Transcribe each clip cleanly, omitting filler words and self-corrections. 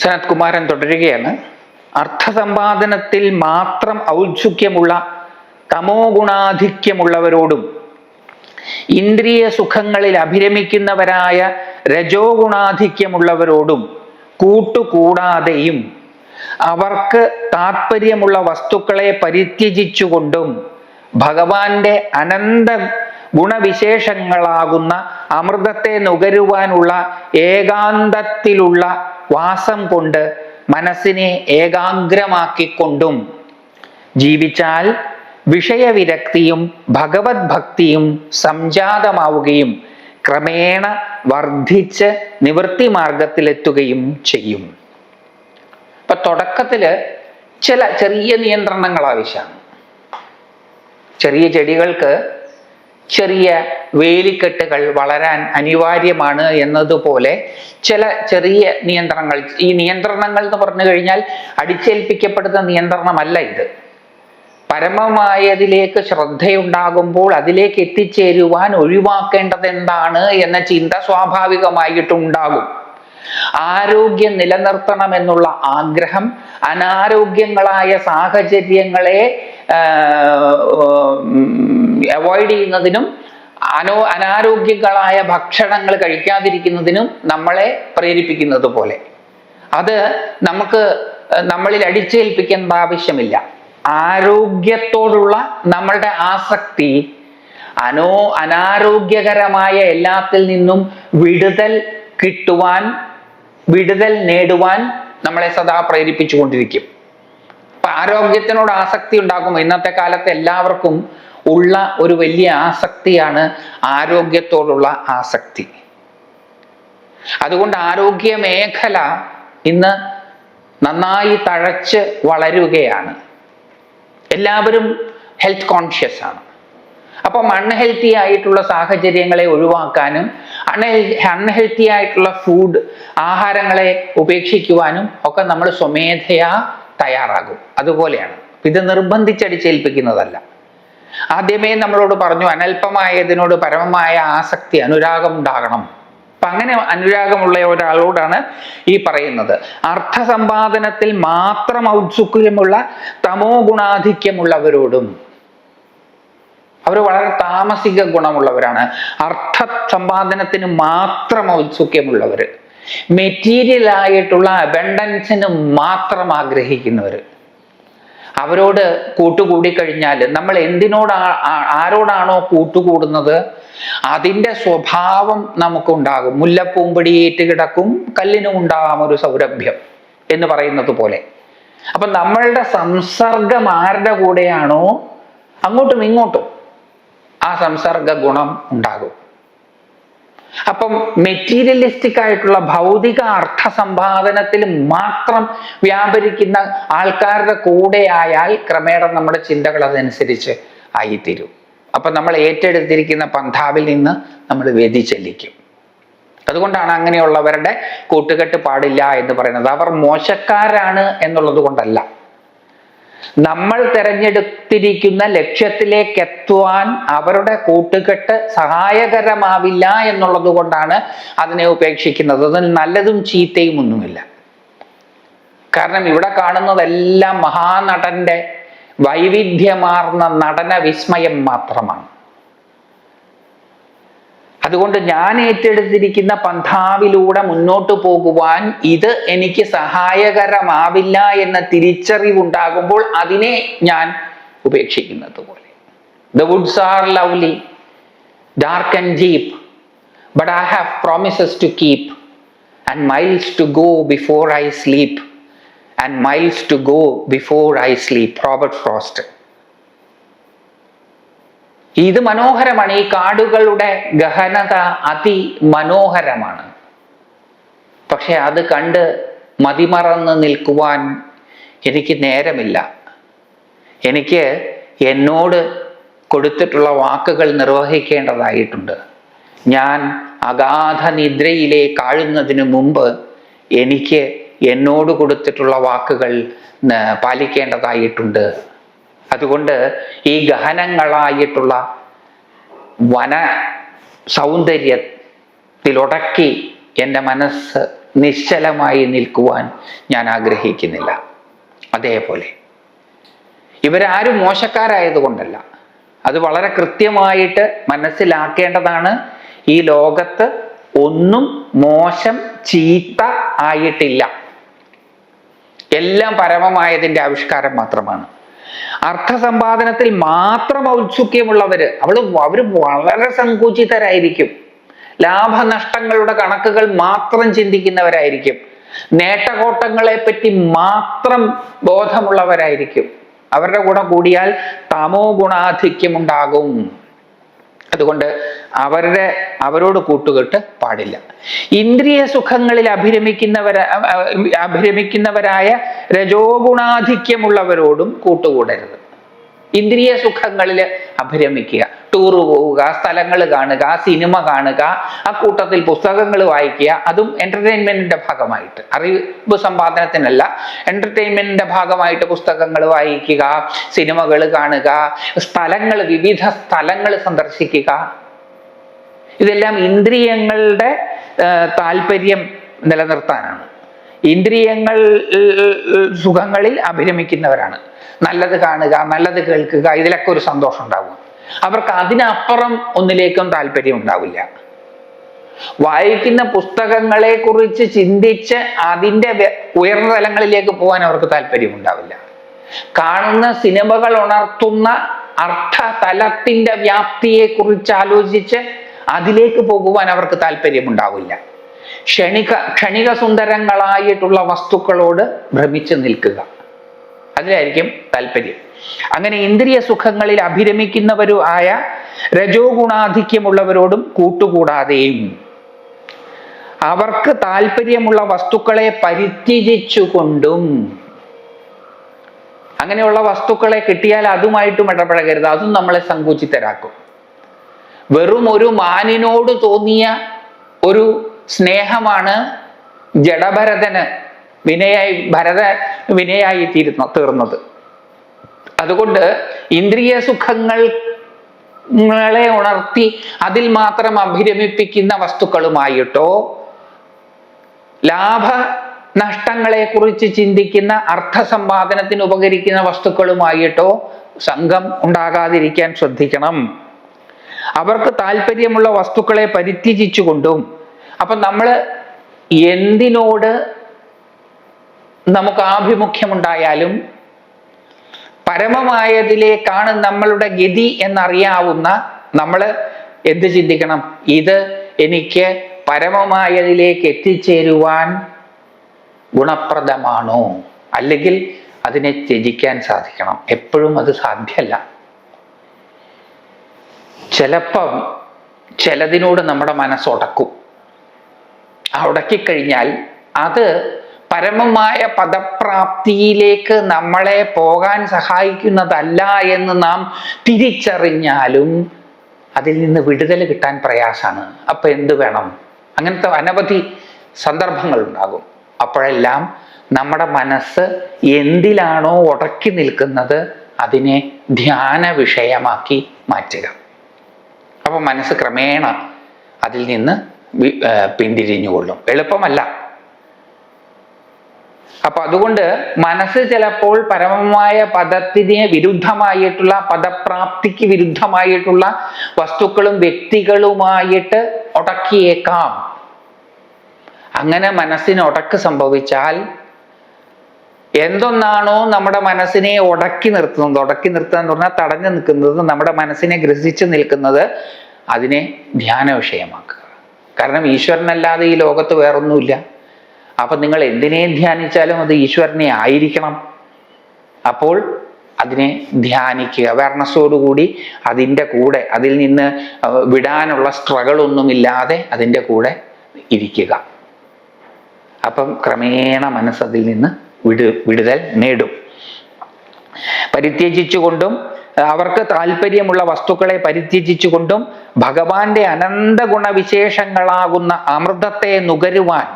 സനത് കുമാരൻ തുടരുകയാണ്. അർത്ഥസമ്പാദനത്തിൽ മാത്രം ഔത്സുക്യമുള്ള തമോ ഗുണാധിക്യമുള്ളവരോടും ഇന്ദ്രിയ സുഖങ്ങളിൽ അഭിരമിക്കുന്നവരായ രജോ ഗുണാധിക്യമുള്ളവരോടും കൂട്ടുകൂടാതെയും അവർക്ക് താത്പര്യമുള്ള വസ്തുക്കളെ പരിത്യജിച്ചുകൊണ്ടും ഭഗവാന്റെ അനന്ത ഗുണവിശേഷങ്ങളാകുന്ന അമൃതത്തെ നുകരുവാനുള്ള ഏകാന്തത്തിലുള്ള വാസം കൊണ്ട് മനസ്സിനെ ഏകാഗ്രമാക്കിക്കൊണ്ടും ജീവിച്ചാൽ വിഷയവിരക്തിയും ഭഗവത് ഭക്തിയും സംജാതമാവുകയും ക്രമേണ വർദ്ധിച്ച് നിവൃത്തി മാർഗത്തിലെത്തുകയും ചെയ്യും. ഇപ്പൊ തുടക്കത്തില് ചില ചെറിയ നിയന്ത്രണങ്ങൾ ആവശ്യമാണ്. ചെറിയ ചെടികൾക്ക് ചെറിയ വേലിക്കെട്ടുകൾ വളരാൻ അനിവാര്യമാണ് എന്നതുപോലെ ചില ചെറിയ നിയന്ത്രണങ്ങൾ. ഈ നിയന്ത്രണങ്ങൾ എന്ന് പറഞ്ഞു കഴിഞ്ഞാൽ അടിച്ചേൽപ്പിക്കപ്പെടുന്ന നിയന്ത്രണമല്ല ഇത്. പരമമായതിലേക്ക് ശ്രദ്ധയുണ്ടാകുമ്പോൾ അതിലേക്ക് എത്തിച്ചേരുവാൻ ഒഴിവാക്കേണ്ടത് എന്താണ് എന്ന ചിന്ത സ്വാഭാവികമായിട്ടുണ്ടാകും. ആരോഗ്യം നിലനിർത്തണമെന്നുള്ള ആഗ്രഹം അനാരോഗ്യങ്ങളായ സാഹചര്യങ്ങളെ അവോയ്ഡ് ചെയ്യുന്നതിനും അനാരോഗ്യങ്ങളായ ഭക്ഷണങ്ങൾ കഴിക്കാതിരിക്കുന്നതിനും നമ്മളെ പ്രേരിപ്പിക്കുന്നത് പോലെ അത് നമ്മളിൽ അടിച്ചേൽപ്പിക്കേണ്ട ആവശ്യമില്ല. ആരോഗ്യത്തോടുള്ള നമ്മളുടെ ആസക്തി അനാരോഗ്യകരമായ എല്ലാത്തിൽ നിന്നും വിടുതൽ നേടുവാൻ നമ്മളെ സദാ പ്രേരിപ്പിച്ചുകൊണ്ടിരിക്കും. അപ്പൊ ആരോഗ്യത്തിനോട് ആസക്തി ഉണ്ടാകുമ്പോൾ ഇന്നത്തെ കാലത്ത് എല്ലാവർക്കും ഉള്ള ഒരു വലിയ ആസക്തിയാണ് ആരോഗ്യത്തോടുള്ള ആസക്തി. അതുകൊണ്ട് ആരോഗ്യ മേഖല ഇന്ന് നന്നായി തഴച്ച് വളരുകയാണ്. എല്ലാവരും ഹെൽത്ത് കോൺഷ്യസ് ആണ്. അപ്പം അൺഹെൽത്തി ആയിട്ടുള്ള സാഹചര്യങ്ങളെ ഒഴിവാക്കാനും അൺഹെൽത്തി ആയിട്ടുള്ള ആഹാരങ്ങളെ ഉപേക്ഷിക്കുവാനും ഒക്കെ നമ്മൾ സ്വമേധയാ തയ്യാറാകും. അതുപോലെയാണ്. ഇത് നിർബന്ധിച്ചടിച്ചേൽപ്പിക്കുന്നതല്ല. ആദ്യമേ നമ്മളോട് പറഞ്ഞു അനൽപമായതിനോട് പരമമായ ആസക്തി അനുരാഗം ഉണ്ടാകണം. അപ്പൊ അങ്ങനെ അനുരാഗമുള്ള ഒരാളോടാണ് ഈ പറയുന്നത്. അർത്ഥസമ്പാദനത്തിൽ മാത്രം ഔത്സുക്യമുള്ള തമോ ഗുണാധിക്യമുള്ളവരോടും. അവർ വളരെ താമസിക ഗുണമുള്ളവരാണ്. അർത്ഥ സമ്പാദനത്തിന് മാത്രം ഔത്സുക്യമുള്ളവര്, മെറ്റീരിയൽ ആയിട്ടുള്ള അബണ്ടൻസിന് മാത്രം ആഗ്രഹിക്കുന്നവര്. അവരോട് കൂട്ടുകൂടിക്കഴിഞ്ഞാൽ നമ്മൾ ആരോടാണോ കൂട്ടുകൂടുന്നത് അതിൻ്റെ സ്വഭാവം നമുക്കുണ്ടാകും. മുല്ലപ്പൂമ്പൊടിയേറ്റ് കിടക്കും കല്ലിനും ഉണ്ടാകാം ഒരു സൗരഭ്യം എന്ന് പറയുന്നത് പോലെ. അപ്പൊ നമ്മളുടെ സംസർഗം ആരുടെ കൂടെയാണോ അങ്ങോട്ടും ഇങ്ങോട്ടും ആ സംസർഗ ഗുണം ഉണ്ടാകും. അപ്പം മെറ്റീരിയലിസ്റ്റിക് ആയിട്ടുള്ള ഭൗതിക അർത്ഥ സമ്പാദനത്തിൽ മാത്രം വ്യാപരിക്കുന്ന ആൾക്കാരുടെ കൂടെ ആയാൽ ക്രമേണ നമ്മുടെ ചിന്തകൾ അതനുസരിച്ച് ആയിത്തീരും. അപ്പൊ നമ്മൾ ഏറ്റെടുത്തിരിക്കുന്ന പന്ഥാവിൽ നിന്ന് നമ്മൾ വ്യതിചലിക്കും. അതുകൊണ്ടാണ് അങ്ങനെയുള്ളവരുടെ കൂട്ടുകെട്ട് പാടില്ല എന്ന് പറയുന്നത്. അവർ മോശക്കാരാണ് എന്നുള്ളത് കൊണ്ടല്ല, നമ്മൾ തിരഞ്ഞെടുത്തിരിക്കുന്ന ലക്ഷ്യത്തിലേക്ക് എത്തുവാൻ അവരുടെ കൂട്ടുകെട്ട് സഹായകരമാവില്ല എന്നുള്ളത് കൊണ്ടാണ് അതിനെ ഉപേക്ഷിക്കുന്നത്. അതിൽ നല്ലതും ചീത്തയും ഒന്നുമില്ല. കാരണം ഇവിടെ കാണുന്നതെല്ലാം മഹാനടന്റെ വൈവിധ്യമാർന്ന നടന വിസ്മയം മാത്രമാണ്. അതുകൊണ്ട് ഞാൻ ഏറ്റെടുത്തിരിക്കുന്ന പന്ഥാവിലൂടെ മുന്നോട്ട് പോകുവാൻ ഇത് എനിക്ക് സഹായകരമാവില്ല എന്ന തിരിച്ചറിവുണ്ടാകുമ്പോൾ അതിനെ ഞാൻ ഉപേക്ഷിക്കുന്നത് പോലെ. The woods are lovely, dark and deep, but I have promises to keep and miles to go before I sleep, and miles to go before I sleep. Robert frost. ഇത് മനോഹരമാണ്. ഈ കാടുകളുടെ ഗഹനത അതിമനോഹരമാണ്. പക്ഷെ അത് കണ്ട് മതിമറന്ന് നിൽക്കുവാൻ എനിക്ക് നേരമില്ല. എനിക്ക് എന്നോട് കൊടുത്തിട്ടുള്ള വാക്കുകൾ നിർവഹിക്കേണ്ടതായിട്ടുണ്ട്. ഞാൻ അഗാധ നിദ്രയിലേക്ക് ആഴുന്നതിന് മുമ്പ് എനിക്ക് എന്നോട് കൊടുത്തിട്ടുള്ള വാക്കുകൾ പാലിക്കേണ്ടതായിട്ടുണ്ട്. അതുകൊണ്ട് ഈ ഗഹനങ്ങളായിട്ടുള്ള വന സൗന്ദര്യത്തിലൊടക്കി എൻ്റെ മനസ്സ് നിശ്ചലമായി നിൽക്കുവാൻ ഞാൻ ആഗ്രഹിക്കുന്നില്ല. അതേപോലെ ഇവരാരും മോശക്കാരായതുകൊണ്ടല്ല, അത് വളരെ കൃത്യമായിട്ട് മനസ്സിലാക്കേണ്ടതാണ്. ഈ ലോകത്ത് ഒന്നും മോശം ചീത്ത ആയിട്ടില്ല. എല്ലാം പരമമായതിൻ്റെ ആവിഷ്കാരം മാത്രമാണ്. അർത്ഥസമ്പാദനത്തിൽ മാത്രം ഔത്സുക്യമുള്ളവര് അവര് വളരെ സങ്കുചിതരായിരിക്കും. ലാഭനഷ്ടങ്ങളുടെ കണക്കുകൾ മാത്രം ചിന്തിക്കുന്നവരായിരിക്കും. നേട്ടകോട്ടങ്ങളെ പറ്റി മാത്രം ബോധമുള്ളവരായിരിക്കും. അവരുടെ കൂടെ കൂടിയാൽ തമോ ഗുണാധിക്യം ഉണ്ടാകും. അതുകൊണ്ട് അവരോട് കൂട്ടുകെട്ട് പാടില്ല. ഇന്ദ്രിയ സുഖങ്ങളിൽ അഭിരമിക്കുന്നവരായ രജോ ഗുണാധിക്യമുള്ളവരോടും കൂട്ടുകൂടരുത്. ഇന്ദ്രിയ സുഖങ്ങളിൽ അഭിരമിക്കുക, ടൂറ് പോവുക, സ്ഥലങ്ങൾ കാണുക, സിനിമ കാണുക, ആ കൂട്ടത്തിൽ പുസ്തകങ്ങൾ വായിക്കുക, അതും എന്റർടൈൻമെന്റിന്റെ ഭാഗമായിട്ട്, അറിവ് സമ്പാദനത്തിനല്ല, എന്റർടൈൻമെന്റിന്റെ ഭാഗമായിട്ട് പുസ്തകങ്ങൾ വായിക്കുക, സിനിമകൾ കാണുക, വിവിധ സ്ഥലങ്ങൾ സന്ദർശിക്കുക. ഇതെല്ലാം ഇന്ദ്രിയങ്ങളുടെ താല്പര്യം നിലനിർത്താനാണ്. ഇന്ദ്രിയങ്ങൾ സുഖങ്ങളിൽ അഭിരമിക്കുന്നവരാണ്. നല്ലത് കാണുക, നല്ലത് കേൾക്കുക, ഇതിലൊക്കെ ഒരു സന്തോഷം ഉണ്ടാവും. അവർക്ക് അതിനപ്പുറം ഒന്നിലേക്കും താല്പര്യം ഉണ്ടാവില്ല. വായിക്കുന്ന പുസ്തകങ്ങളെ കുറിച്ച് ചിന്തിച്ച് അതിൻ്റെ ഉയർന്ന തലങ്ങളിലേക്ക് പോകാൻ അവർക്ക് താല്പര്യം ഉണ്ടാവില്ല. കാണുന്ന സിനിമകൾ ഉണർത്തുന്ന അർത്ഥതലത്തിന്റെ വ്യാപ്തിയെ കുറിച്ച് ആലോചിച്ച് അതിലേക്ക് പോകുവാൻ അവർക്ക് താല്പര്യം ഉണ്ടാവില്ല. ക്ഷണിക സുന്ദരങ്ങളായിട്ടുള്ള വസ്തുക്കളോട് ഭ്രമിച്ച് നിൽക്കുക, അതിലായിരിക്കും താല്പര്യം. അങ്ങനെ ഇന്ദ്രിയ സുഖങ്ങളിൽ അഭിരമിക്കുന്നവരും ആയ രജോ ഗുണാധിക്യമുള്ളവരോടും കൂട്ടുകൂടാതെയും അവർക്ക് താല്പര്യമുള്ള വസ്തുക്കളെ പരിത്യജിച്ചുകൊണ്ടും, അങ്ങനെയുള്ള വസ്തുക്കളെ കിട്ടിയാൽ അതുമായിട്ടും ഇടപഴകരുത്. അതും നമ്മളെ സങ്കുചിതരാക്കും. വെറും ഒരു മാനിനോട് തോന്നിയ ഒരു സ്നേഹമാണ് ജഡഭരതന് വിനയായി തീർന്നത്. അതുകൊണ്ട് ഇന്ദ്രിയ സുഖങ്ങളെ ഉണർത്തി അതിൽ മാത്രം അഭിരമിപ്പിക്കുന്ന വസ്തുക്കളുമായിട്ടോ ലാഭ നഷ്ടങ്ങളെ കുറിച്ച് ചിന്തിക്കുന്ന അർത്ഥസമ്പാദനത്തിന് ഉപകരിക്കുന്ന വസ്തുക്കളുമായിട്ടോ സംഘം ഉണ്ടാകാതിരിക്കാൻ ശ്രദ്ധിക്കണം. അവർക്ക് താല്പര്യമുള്ള വസ്തുക്കളെ പരിത്യജിച്ചുകൊണ്ടും. അപ്പൊ നമ്മൾ എന്തിനോട് നമുക്ക് ആഭിമുഖ്യമുണ്ടായാലും പരമമായതിലേക്കാണ് നമ്മളുടെ ഗതി എന്നറിയാവുന്ന നമ്മൾ എന്ത് ചിന്തിക്കണം? ഇത് എനിക്ക് പരമമായതിലേക്ക് എത്തിച്ചേരുവാൻ ഗുണപ്രദമാണോ, അല്ലെങ്കിൽ അതിനെ ത്യജിക്കാൻ സാധിക്കണം. എപ്പോഴും അത് സാധ്യമല്ല. ചിലപ്പം ചിലതിനോട് നമ്മുടെ മനസ്സുടക്കും. ഉടക്കിക്കഴിഞ്ഞാൽ അത് പരമമായ പദപ്രാപ്തിയിലേക്ക് നമ്മളെ പോകാൻ സഹായിക്കുന്നതല്ല എന്ന് നാം തിരിച്ചറിഞ്ഞാലും അതിൽ നിന്ന് വിടുതൽ കിട്ടാൻ പ്രയാസമാണ്. അപ്പൊ എന്ത് വേണം? അങ്ങനത്തെ അനവധി സന്ദർഭങ്ങൾ ഉണ്ടാകും. അപ്പോഴെല്ലാം നമ്മുടെ മനസ്സ് എന്തിലാണോ ഉടക്കി നിൽക്കുന്നത് അതിനെ ധ്യാന വിഷയമാക്കി മാറ്റുക. അപ്പൊ മനസ്സ് ക്രമേണ അതിൽ നിന്ന് പിന്തിരിഞ്ഞുകൊള്ളും. എളുപ്പമല്ല. അപ്പൊ അതുകൊണ്ട് മനസ്സ് ചിലപ്പോൾ പരമമായ പദത്തിന് വിരുദ്ധമായിട്ടുള്ള, പദപ്രാപ്തിക്ക് വിരുദ്ധമായിട്ടുള്ള വസ്തുക്കളും വ്യക്തികളുമായിട്ട് ഉടക്കിയേക്കാം. അങ്ങനെ മനസ്സിന് ഉടക്ക് സംഭവിച്ചാൽ എന്തൊന്നാണോ നമ്മുടെ മനസ്സിനെ ഉടക്കി നിർത്തുക എന്ന് പറഞ്ഞാൽ തടഞ്ഞു നിൽക്കുന്നത്, നമ്മുടെ മനസ്സിനെ ഗ്രസിച്ച് നിൽക്കുന്നത്, അതിനെ ധ്യാന വിഷയമാക്കുക. കാരണം ഈശ്വരനല്ലാതെ ഈ ലോകത്ത് വേറൊന്നുമില്ല. അപ്പൊ നിങ്ങൾ എന്തിനെ ധ്യാനിച്ചാലും അത് ഈശ്വരനെ ആയിരിക്കണം. അപ്പോൾ അതിനെ ധ്യാനിക്കുക, അവയർനെസ്സോടുകൂടി അതിൻ്റെ കൂടെ, അതിൽ നിന്ന് വിടാനുള്ള സ്ട്രഗിളൊന്നുമില്ലാതെ അതിൻ്റെ കൂടെ ഇരിക്കുക. അപ്പം ക്രമേണ മനസ്സതിൽ നിന്ന് വിടുതൽ നേടും. പരിത്യജിച്ചുകൊണ്ടും അവർക്ക് താല്പര്യമുള്ള വസ്തുക്കളെ പരിത്യജിച്ചുകൊണ്ടും ഭഗവാന്റെ അനന്ത ഗുണവിശേഷങ്ങളാകുന്ന അമൃതത്തെ നുകരുവാൻ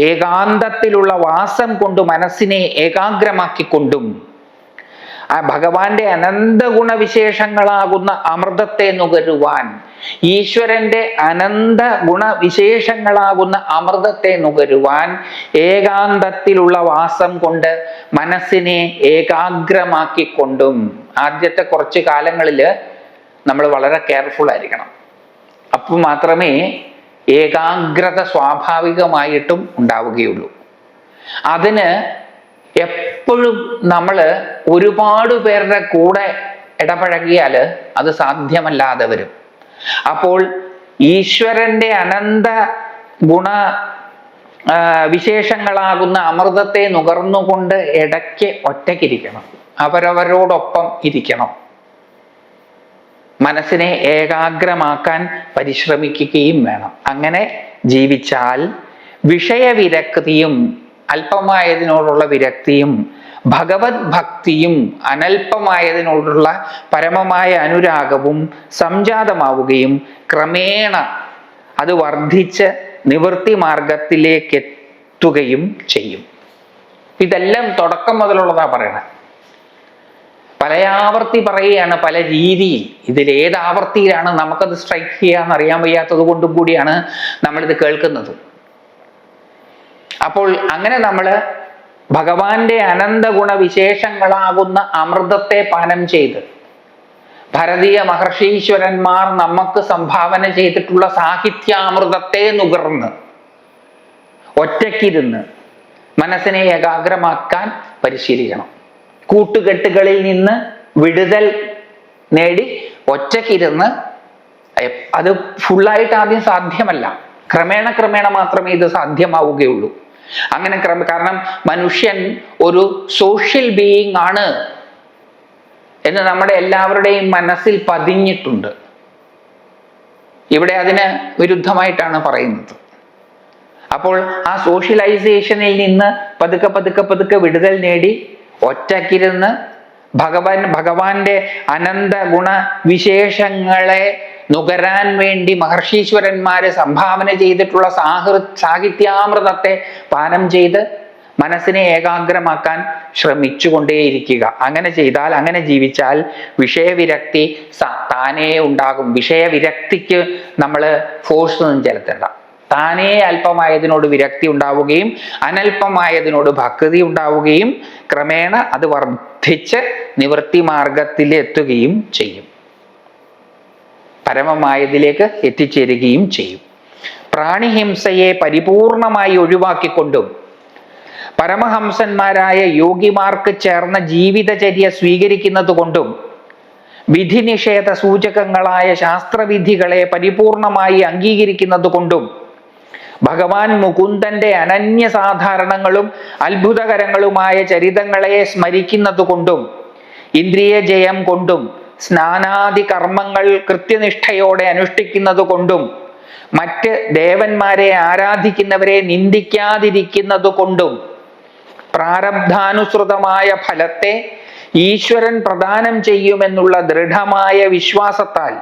ഏകാന്തത്തിലുള്ള വാസം കൊണ്ട് മനസ്സിനെ ഏകാഗ്രമാക്കിക്കൊണ്ടും ആ ഭഗവാന്റെ അനന്ത ഗുണവിശേഷങ്ങളാകുന്ന അമൃതത്തെ നുകരുവാൻ ഈശ്വരന്റെ അനന്ത ഗുണവിശേഷങ്ങളാകുന്ന അമൃതത്തെ നുകരുവാൻ ഏകാന്തത്തിലുള്ള വാസം കൊണ്ട് മനസ്സിനെ ഏകാഗ്രമാക്കിക്കൊണ്ടും. ആദ്യത്തെ കുറച്ച് കാലങ്ങളിൽ നമ്മൾ വളരെ കെയർഫുൾ ആയിരിക്കണം. അപ്പോൾ മാത്രമേ ഏകാഗ്രത സ്വാഭാവികമായിട്ടും ഉണ്ടാവുകയുള്ളൂ. അതിന് എപ്പോഴും നമ്മൾ ഒരുപാട് പേരുടെ കൂടെ ഇടപഴകിയാൽ അത് സാധ്യമല്ലാതെ വരും. അപ്പോൾ ഈശ്വരന്റെ അനന്ത ഗുണ വിശേഷങ്ങളാകുന്ന അമൃതത്തെ നുകർന്നുകൊണ്ട് ഇടയ്ക്ക് ഒറ്റയ്ക്കിരിക്കണം, അവരവരോടൊപ്പം ഇരിക്കണം. മനസ്സിനെ ഏകാഗ്രമാക്കാൻ പരിശ്രമിക്കുകയും വേണം. അങ്ങനെ ജീവിച്ചാൽ വിഷയവിരക്തിയും അല്പമായതിനോടുള്ള വിരക്തിയും ഭഗവത് ഭക്തിയും അനൽപമായതിനോടുള്ള പരമമായ അനുരാഗവും സംജാതമാവുകയും ക്രമേണ അത് വർദ്ധിച്ച് നിവൃത്തി മാർഗത്തിലേക്ക് എത്തുകയും ചെയ്യും. ഇതെല്ലാം തുടക്കം മുതലുള്ളതാ പറയണേ. പല ആവർത്തി പറയുകയാണ്, പല രീതിയിൽ. ഇതിലേത് ആവർത്തിയിലാണ് നമുക്കത് സ്ട്രൈക്ക് ചെയ്യാന്ന് അറിയാൻ വയ്യാത്തത് കൊണ്ടും കൂടിയാണ് നമ്മളിത് കേൾക്കുന്നത്. അപ്പോൾ അങ്ങനെ നമ്മൾ ഭഗവാന്റെ അനന്ത ഗുണവിശേഷങ്ങളാകുന്ന അമൃതത്തെ പാനം ചെയ്ത്, ഭാരതീയ മഹർഷീശ്വരന്മാർ നമുക്ക് സംഭാവന ചെയ്തിട്ടുള്ള സാഹിത്യാമൃതത്തെ നുകർന്ന് ഒറ്റയ്ക്കിരുന്ന് മനസ്സിനെ ഏകാഗ്രമാക്കാൻ പരിശീലിക്കണം. കൂട്ടുകെട്ടുകളിൽ നിന്ന് വിടുതൽ നേടി ഒറ്റയ്ക്കിരുന്ന്, അത് ഫുള്ളായിട്ട് ആദ്യം സാധ്യമല്ല, ക്രമേണ ക്രമേണ മാത്രമേ ഇത് സാധ്യമാവുകയുള്ളൂ. അങ്ങനെ കാരണം മനുഷ്യൻ ഒരു സോഷ്യൽ ബീയിങ് ആണ് എന്ന് നമ്മുടെ എല്ലാവരുടെയും മനസ്സിൽ പതിഞ്ഞിട്ടുണ്ട്. ഇവിടെ അതിന് വിരുദ്ധമായിട്ടാണ് പറയുന്നത്. അപ്പോൾ ആ സോഷ്യലൈസേഷനിൽ നിന്ന് പതുക്കെ പതുക്കെ പതുക്കെ വിടുതൽ നേടി ഒറ്റയ്ക്കിരുന്ന് ഭഗവാന്റെ അനന്ത ഗുണവിശേഷങ്ങളെ നുകരാൻ വേണ്ടി മഹർഷീശ്വരന്മാര് സംഭാവന ചെയ്തിട്ടുള്ള സാഹിത്യാമൃതത്തെ പാനം ചെയ്ത് മനസ്സിനെ ഏകാഗ്രമാക്കാൻ ശ്രമിച്ചുകൊണ്ടേയിരിക്കുക. അങ്ങനെ ചെയ്താൽ, അങ്ങനെ ജീവിച്ചാൽ വിഷയവിരക്തി താനേ ഉണ്ടാകും. വിഷയവിരക്തിക്ക് നമ്മൾ ഫോഴ്സ് ഒന്നും ചെലുത്തണ്ട. താനേ അല്പമായതിനോട് വിരക്തി ഉണ്ടാവുകയും അനൽപമായതിനോട് ഭക്തി ഉണ്ടാവുകയും ക്രമേണ അത് വർദ്ധിച്ച് നിവൃത്തി മാർഗത്തിൽ എത്തുകയും ചെയ്യും, പരമമായതിലേക്ക് എത്തിച്ചേരുകയും ചെയ്യും. പ്രാണിഹിംസയെ പരിപൂർണമായി ഒഴിവാക്കിക്കൊണ്ടും പരമഹംസന്മാരായ യോഗിമാർക്ക് ചേർന്ന ജീവിതചര്യ സ്വീകരിക്കുന്നത് കൊണ്ടും വിധിനിഷേധ സൂചകങ്ങളായ ശാസ്ത്രവിധികളെ പരിപൂർണമായി അംഗീകരിക്കുന്നത് കൊണ്ടും ഭഗവാൻ മുകുന്ദന്റെ അനന്യസാധാരണങ്ങളും അത്ഭുതകരങ്ങളുമായ ചരിതങ്ങളെ സ്മരിക്കുന്നത് കൊണ്ടും ഇന്ദ്രിയ ജയം കൊണ്ടും സ്നാനാദി കർമ്മങ്ങൾ കൃത്യനിഷ്ഠയോടെ അനുഷ്ഠിക്കുന്നത് കൊണ്ടും മറ്റ് ദേവന്മാരെ ആരാധിക്കുന്നവരെ നിന്ദിക്കാതിരിക്കുന്നത് കൊണ്ടും പ്രാരബ്ധാനുസൃതമായ ഫലത്തെ ഈശ്വരൻ പ്രദാനം ചെയ്യുമെന്നുള്ള ദൃഢമായ വിശ്വാസത്താൽ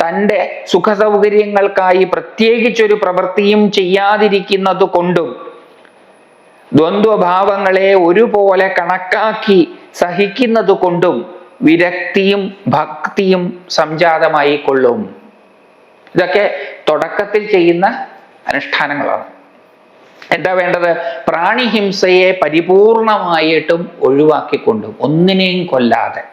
തൻ്റെ സുഖസൗകര്യങ്ങൾക്കായി പ്രത്യേകിച്ചൊരു പ്രവൃത്തിയും ചെയ്യാതിരിക്കുന്നത് കൊണ്ടും ദ്വന്ദ്വഭാവങ്ങളെ ഒരുപോലെ കണക്കാക്കി സഹിക്കുന്നത് കൊണ്ടും വിരക്തിയും ഭക്തിയും സംജാതമായി കൊള്ളും. ഇതൊക്കെ തുടക്കത്തിൽ ചെയ്യുന്ന അനുഷ്ഠാനങ്ങളാണ്. എന്താ വേണ്ടത്? പ്രാണിഹിംസയെ പരിപൂർണമായിട്ടും ഒഴിവാക്കിക്കൊണ്ടും, ഒന്നിനെയും കൊല്ലാതെ.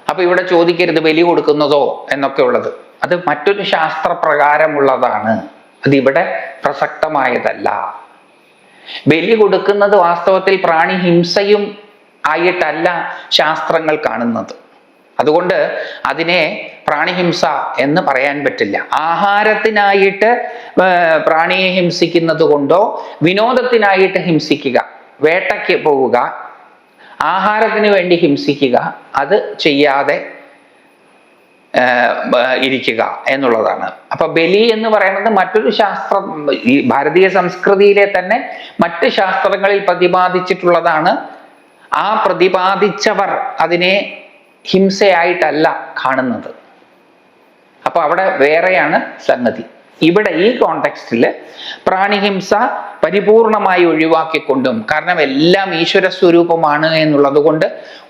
അപ്പൊ ഇവിടെ ചോദിക്കരുത് ബലി കൊടുക്കുന്നതോ എന്നൊക്കെ ഉള്ളത്, അത് മറ്റൊരു ശാസ്ത്രപ്രകാരമുള്ളതാണ്, അതിവിടെ പ്രസക്തമായതല്ല. ബലി കൊടുക്കുന്നത് വാസ്തവത്തിൽ പ്രാണിഹിംസയും ആയിട്ടല്ല ശാസ്ത്രങ്ങൾ കാണുന്നത്. അതുകൊണ്ട് അതിനെ പ്രാണിഹിംസ എന്ന് പറയാൻ പറ്റില്ല. ആഹാരത്തിനായിട്ട് പ്രാണിയെ ഹിംസിക്കുന്നത് കൊണ്ടോ വിനോദത്തിനായിട്ട് ഹിംസിക്കുക, വേട്ടയ്ക്ക് പോവുക, ആഹാരത്തിന് വേണ്ടി ഹിംസിക്കുക, അത് ചെയ്യാതെ ഇരിക്കുക എന്നുള്ളതാണ്. അപ്പൊ ബലി എന്ന് പറയുന്നത് മറ്റൊരു ശാസ്ത്രം, ഈ ഭാരതീയ സംസ്കൃതിയിലെ തന്നെ മറ്റ് ശാസ്ത്രങ്ങളിൽ പ്രതിപാദിച്ചിട്ടുള്ളതാണ്. ആ പ്രതിപാദിച്ചവർ അതിനെ ഹിംസയായിട്ടല്ല കാണുന്നത്. അപ്പൊ അവിടെ വേറെയാണ് സംഗതി. ഇവിടെ ഈ കോണ്ടെക്സ്റ്റില് പ്രാണിഹിംസ പരിപൂർണമായി ഒഴിവാക്കിക്കൊണ്ടും, കാരണം എല്ലാം ഈശ്വര സ്വരൂപമാണ് എന്നുള്ളത് കൊണ്ട്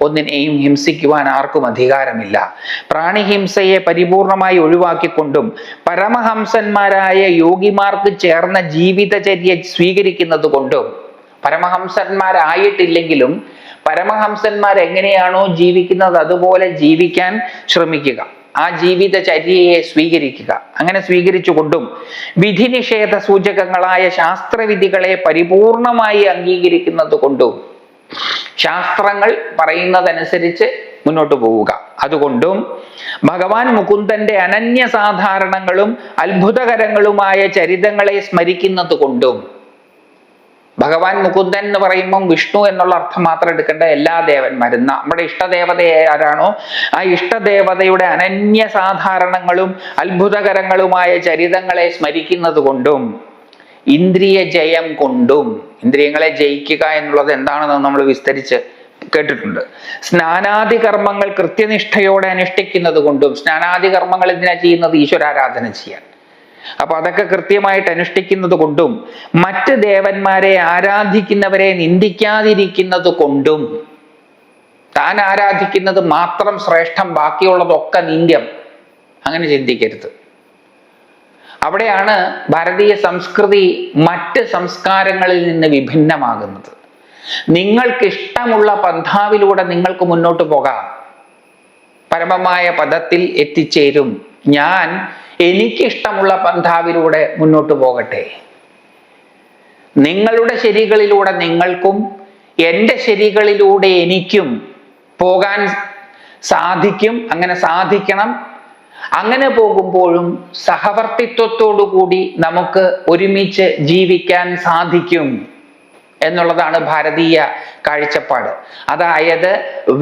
ഒന്നിനെയും ഹിംസിക്കുവാൻ ആർക്കും അധികാരമില്ല. പ്രാണിഹിംസയെ പരിപൂർണമായി ഒഴിവാക്കിക്കൊണ്ടും പരമഹംസന്മാരായ യോഗിമാർക്ക് ചേർന്ന ജീവിതചര്യ സ്വീകരിക്കുന്നത് കൊണ്ടും, പരമഹംസന്മാരായിട്ടില്ലെങ്കിലും പരമഹംസന്മാർ എങ്ങനെയാണോ ജീവിക്കുന്നത് അതുപോലെ ജീവിക്കാൻ ശ്രമിക്കുക, ആ ജീവിതചര്യയെ സ്വീകരിക്കുക. അങ്ങനെ സ്വീകരിച്ചുകൊണ്ടും വിധിനിഷേധ സൂചകങ്ങളായ ശാസ്ത്രവിധികളെ പരിപൂർണമായി അംഗീകരിക്കുന്നത് കൊണ്ടും, ശാസ്ത്രങ്ങൾ പറയുന്നതനുസരിച്ച് മുന്നോട്ട് പോവുക, അതുകൊണ്ടും ഭഗവാൻ മുകുന്ദന്റെ അനന്യസാധാരണങ്ങളും അത്ഭുതകരങ്ങളുമായ ചരിതങ്ങളെ സ്മരിക്കുന്നത് കൊണ്ടും, ഭഗവാൻ മുകുന്ദൻ എന്ന് പറയുമ്പം വിഷ്ണു എന്നുള്ള അർത്ഥം മാത്രം എടുക്കേണ്ട, എല്ലാ ദേവന്മാരും നമ്മുടെ ഇഷ്ടദേവത ആരാണോ ആ ഇഷ്ടദേവതയുടെ അനന്യസാധാരണങ്ങളും അത്ഭുതകരങ്ങളുമായ ചരിതങ്ങളെ സ്മരിക്കുന്നത് കൊണ്ടും, ഇന്ദ്രിയ ജയം കൊണ്ടും, ഇന്ദ്രിയങ്ങളെ ജയിക്കുക എന്നുള്ളത് എന്താണെന്ന് നമ്മൾ വിസ്തരിച്ച് കേട്ടിട്ടുണ്ട്. സ്നാനാദി കർമ്മങ്ങൾ കൃത്യനിഷ്ഠയോടെ അനുഷ്ഠിക്കുന്നത് കൊണ്ടും, സ്നാനാദി കർമ്മങ്ങൾ എന്തിനാ ചെയ്യുന്നത്? ഈശ്വരാരാധന ചെയ്യാൻ. അപ്പൊ അതൊക്കെ കൃത്യമായിട്ട് അനുഷ്ഠിക്കുന്നത് കൊണ്ടും, മറ്റ് ദേവന്മാരെ ആരാധിക്കുന്നവരെ നിന്ദിക്കാതിരിക്കുന്നത് കൊണ്ടും, താൻ ആരാധിക്കുന്നത് മാത്രം ശ്രേഷ്ഠം, ബാക്കിയുള്ളതൊക്കെ നിന്ദ്യം, അങ്ങനെ ചിന്തിക്കരുത്. അവിടെയാണ് ഭാരതീയ സംസ്കൃതി മറ്റ് സംസ്കാരങ്ങളിൽ നിന്ന് വിഭിന്നമാകുന്നത്. നിങ്ങൾക്ക് ഇഷ്ടമുള്ള പന്ഥാവിലൂടെ നിങ്ങൾക്ക് മുന്നോട്ട് പോകാം, പരമമായ പദത്തിൽ എത്തിച്ചേരും. ഞാൻ എനിക്കിഷ്ടമുള്ള പന്ഥാവിലൂടെ മുന്നോട്ട് പോകട്ടെ. നിങ്ങളുടെ ശരികളിലൂടെ നിങ്ങൾക്കും എൻ്റെ ശരികളിലൂടെ എനിക്കും പോകാൻ സാധിക്കും, അങ്ങനെ സാധിക്കണം. അങ്ങനെ പോകുമ്പോഴും സഹവർത്തിത്വത്തോടു കൂടി നമുക്ക് ഒരുമിച്ച് ജീവിക്കാൻ സാധിക്കും എന്നുള്ളതാണ് ഭാരതീയ കാഴ്ചപ്പാട്. അതായത്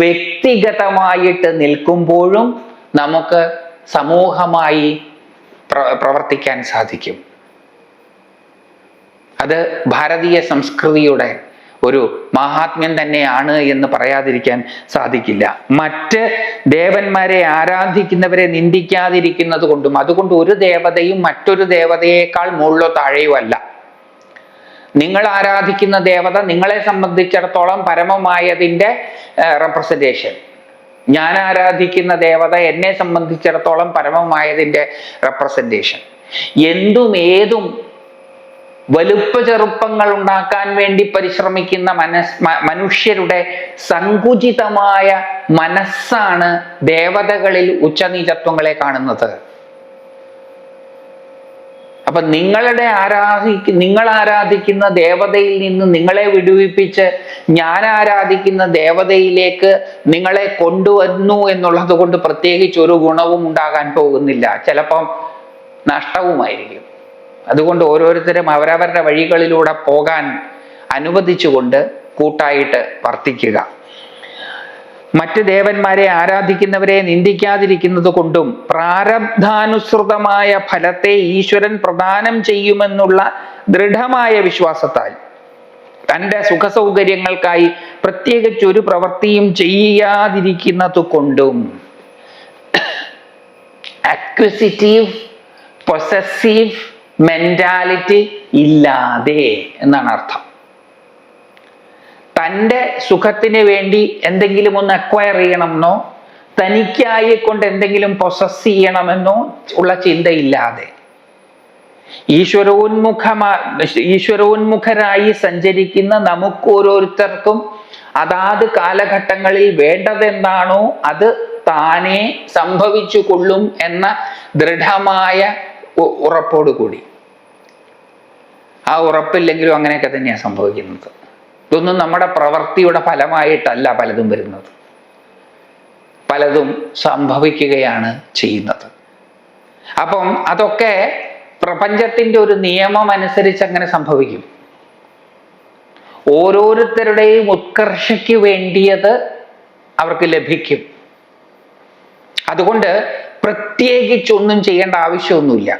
വ്യക്തിഗതമായിട്ട് നിൽക്കുമ്പോഴും നമുക്ക് സമൂഹമായി പ്രവർത്തിക്കാൻ സാധിക്കും. അത് ഭാരതീയ സംസ്കൃതിയുടെ ഒരു മഹാത്മ്യം തന്നെയാണ് എന്ന് പറയാതിരിക്കാൻ സാധിക്കില്ല. മറ്റ് ദേവന്മാരെ ആരാധിക്കുന്നവരെ നിന്ദിക്കാതിരിക്കുന്നത് കൊണ്ടും, അതുകൊണ്ട് ഒരു ദേവതയും മറ്റൊരു ദേവതയേക്കാൾ മുകളിലോ താഴെയോ അല്ല. നിങ്ങൾ ആരാധിക്കുന്ന ദേവത നിങ്ങളെ സംബന്ധിച്ചിടത്തോളം പരമമായതിൻ്റെ റെപ്രസെന്റേഷൻ, ഞാൻ ആരാധിക്കുന്ന ദേവത എന്നെ സംബന്ധിച്ചിടത്തോളം പരമമായതിൻ്റെ റെപ്രസെന്റേഷൻ. എന്തും ഏതും വലുപ്പ ചെറുപ്പങ്ങൾ ഉണ്ടാക്കാൻ വേണ്ടി പരിശ്രമിക്കുന്ന മനുഷ്യരുടെ സങ്കുചിതമായ മനസ്സാണ് ദേവതകളിൽ ഉച്ചനീചത്വങ്ങളെ കാണുന്നത്. അപ്പൊ നിങ്ങൾ ആരാധിക്കുന്ന ദേവതയിൽ നിന്ന് നിങ്ങളെ വിടുവിപ്പിച്ച് ഞാൻ ആരാധിക്കുന്ന ദേവതയിലേക്ക് നിങ്ങളെ കൊണ്ടുവന്നു എന്നുള്ളത് കൊണ്ട് പ്രത്യേകിച്ച് ഒരു ഗുണവും ഉണ്ടാകാൻ പോകുന്നില്ല, ചിലപ്പം നഷ്ടവുമായിരിക്കും. അതുകൊണ്ട് ഓരോരുത്തരും അവരവരുടെ വഴികളിലൂടെ പോകാൻ അനുവദിച്ചുകൊണ്ട് കൂട്ടായിട്ട് വർത്തിക്കുക. മറ്റ് ദേവന്മാരെ ആരാധിക്കുന്നവരെ നിന്ദിക്കാതിരിക്കുന്നത് കൊണ്ടും പ്രാരബ്ധാനുസൃതമായ ഫലത്തെ ഈശ്വരൻ പ്രദാനം ചെയ്യുമെന്നുള്ള ദൃഢമായ വിശ്വാസത്താൽ തൻ്റെ സുഖസൗകര്യങ്ങൾക്കായി പ്രത്യേകിച്ച് ഒരു പ്രവൃത്തിയും ചെയ്യാതിരിക്കുന്നത് കൊണ്ടും അക്വിസിറ്റീവ് പൊസസീവ് മെന്റാലിറ്റി ഇല്ലാതെ എന്നാണ് അർത്ഥം. തൻ്റെ സുഖത്തിന് വേണ്ടി എന്തെങ്കിലും ഒന്ന് അക്വയർ ചെയ്യണമെന്നോ തനിക്കായി കൊണ്ട് എന്തെങ്കിലും പൊസസ് ചെയ്യണമെന്നോ ഉള്ള ചിന്തയില്ലാതെ ഈശ്വരോന്മുഖരായി സഞ്ചരിക്കുന്ന നമുക്ക് ഓരോരുത്തർക്കും അതാത് കാലഘട്ടങ്ങളിൽ വേണ്ടതെന്താണോ അത് താനേ സംഭവിച്ചു കൊള്ളും എന്ന ദൃഢമായ ഉറപ്പോടുകൂടി. ആ ഉറപ്പില്ലെങ്കിലും അങ്ങനെയൊക്കെ തന്നെയാണ് സംഭവിക്കുന്നത്. ഇതൊന്നും നമ്മുടെ പ്രവൃത്തിയുടെ ഫലമായിട്ടല്ല പലതും വരുന്നത്, പലതും സംഭവിക്കുകയാണ് ചെയ്യുന്നത്. അപ്പം അതൊക്കെ പ്രപഞ്ചത്തിൻ്റെ ഒരു നിയമം അനുസരിച്ച് അങ്ങനെ സംഭവിക്കും. ഓരോരുത്തരുടെയും ഉത്കർഷയ്ക്ക് വേണ്ടിയത് അവർക്ക് ലഭിക്കും. അതുകൊണ്ട് പ്രത്യേകിച്ചൊന്നും ചെയ്യേണ്ട ആവശ്യമൊന്നുമില്ല.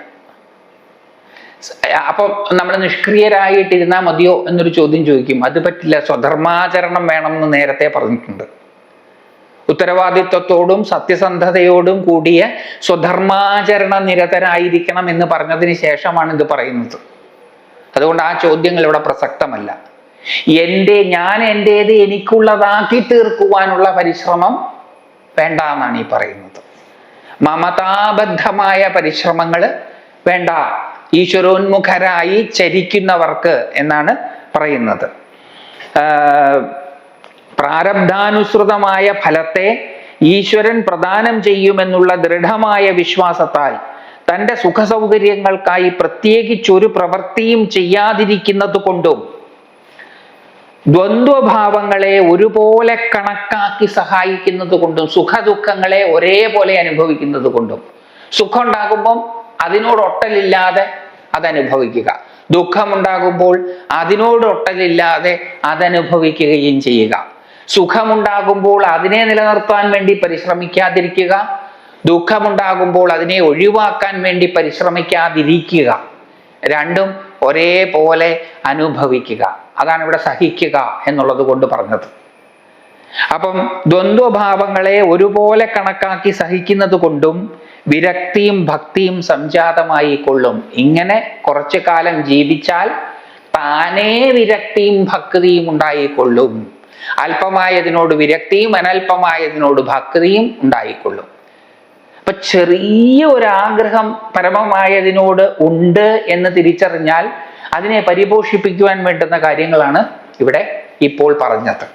അപ്പൊ നമ്മൾ നിഷ്ക്രിയരായിട്ടിരുന്നാൽ മതിയോ എന്നൊരു ചോദ്യം ചോദിക്കും. അത് പറ്റില്ല, സ്വധർമാചരണം വേണം എന്ന് നേരത്തെ പറഞ്ഞിട്ടുണ്ട്. ഉത്തരവാദിത്വത്തോടും സത്യസന്ധതയോടും കൂടിയ സ്വധർമാചരണ നിരതരായിരിക്കണം എന്ന് പറഞ്ഞതിന് ശേഷമാണ് ഇത് പറയുന്നത്. അതുകൊണ്ട് ആ ചോദ്യങ്ങൾ ഇവിടെ പ്രസക്തമല്ല. ഞാൻ എൻ്റേത് എനിക്കുള്ളതാക്കി തീർക്കുവാനുള്ള പരിശ്രമം വേണ്ട എന്നാണ് ഈ പറയുന്നത്. മമതാബദ്ധമായ പരിശ്രമങ്ങൾ വേണ്ട, ഈശ്വരോന്മുഖരായി ചരിക്കുന്നവർക്ക് എന്നാണ് പറയുന്നത്. പ്രാരബ്ധാനുസൃതമായ ഫലത്തെ ഈശ്വരൻ പ്രദാനം ചെയ്യുമെന്നുള്ള ദൃഢമായ വിശ്വാസത്താൽ തൻ്റെ സുഖസൗകര്യങ്ങൾക്കായി പ്രത്യേകിച്ചൊരു പ്രവൃത്തിയും ചെയ്യാതിരിക്കുന്നത് കൊണ്ടും ദ്വന്ദ്വഭാവങ്ങളെ ഒരുപോലെ കണക്കാക്കി സഹായിക്കുന്നത് കൊണ്ടും സുഖദുഃഖങ്ങളെ ഒരേപോലെ അനുഭവിക്കുന്നത് കൊണ്ടും, സുഖം ഉണ്ടാകുമ്പം അതിനോടൊട്ടലില്ലാതെ അതനുഭവിക്കുക, ദുഃഖമുണ്ടാകുമ്പോൾ അതിനോടൊട്ടലില്ലാതെ അതനുഭവിക്കുകയും ചെയ്യുക, സുഖമുണ്ടാകുമ്പോൾ അതിനെ നിലനിർത്താൻ വേണ്ടി പരിശ്രമിക്കാതിരിക്കുക, ദുഃഖമുണ്ടാകുമ്പോൾ അതിനെ ഒഴിവാക്കാൻ വേണ്ടി പരിശ്രമിക്കാതിരിക്കുക, രണ്ടും ഒരേപോലെ അനുഭവിക്കുക. അതാണ് ഇവിടെ സഹിക്കുക എന്നുള്ളത് കൊണ്ട് പറഞ്ഞത്. അപ്പം ദ്വന്ദ്വഭാവങ്ങളെ ഒരുപോലെ കണക്കാക്കി സഹിക്കുന്നത് കൊണ്ടും വിരക്തിയും ഭക്തിയും സംജാതമായി കൊള്ളും. ഇങ്ങനെ കുറച്ചു കാലം ജീവിച്ചാൽ താനേ വിരക്തിയും ഭക്തിയും ഉണ്ടായിക്കൊള്ളും. അല്പമായതിനോട് വിരക്തിയും അനൽപമായതിനോട് ഭക്തിയും ഉണ്ടായിക്കൊള്ളും. അപ്പൊ ചെറിയ ഒരാഗ്രഹം പരമമായതിനോട് ഉണ്ട് എന്ന് തിരിച്ചറിഞ്ഞാൽ അതിനെ പരിപോഷിപ്പിക്കുവാൻ വേണ്ടുന്ന കാര്യങ്ങളാണ് ഇവിടെ ഇപ്പോൾ പറഞ്ഞത്.